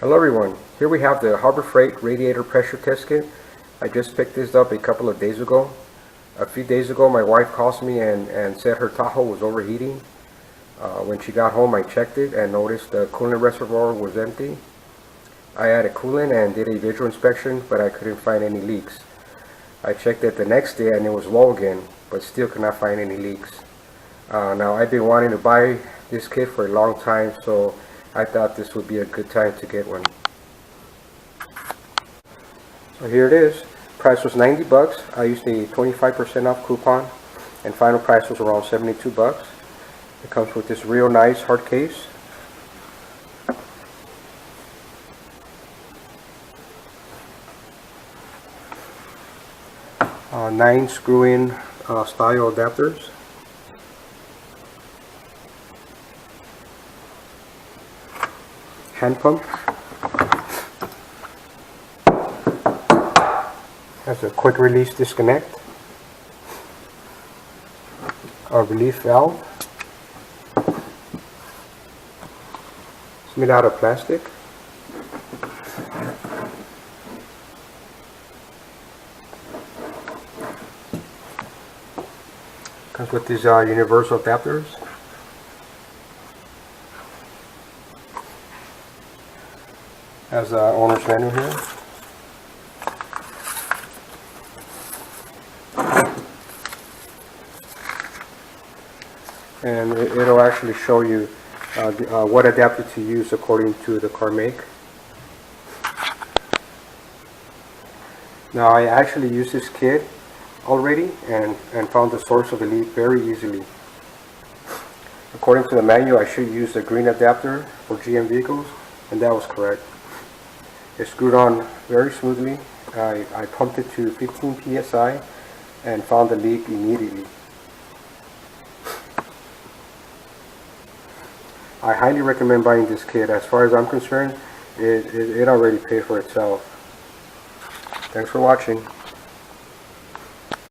Hello everyone, here we have the Harbor Freight radiator pressure test kit. I just picked this up a couple of days ago. A few days ago my wife calls me and said her Tahoe was overheating. When she got home I checked it and noticed the coolant reservoir was empty. I added coolant and did a visual inspection, but I couldn't find any leaks. I checked it the next day and it was low again, but still could not find any leaks. Now I've been wanting to buy this kit for a long time, so I thought this would be a good time to get one. So here it is. Price was 90 bucks. I used a 25% off coupon and final price was around 72 bucks. It comes with this real nice hard case. Nine screw-in style adapters. Hand pump. Has a quick release disconnect. A relief valve. It's made out of plastic. Comes with these universal adapters. Has an owner's manual here. And it'll actually show you what adapter to use according to the car make. Now I actually used this kit already and found the source of the leak very easily. According to the manual I should use the green adapter for GM vehicles, and that was correct. It screwed on very smoothly. I pumped it to 15 psi and found the leak immediately. I highly recommend buying this kit. As far as I'm concerned, it already paid for itself. Thanks for watching.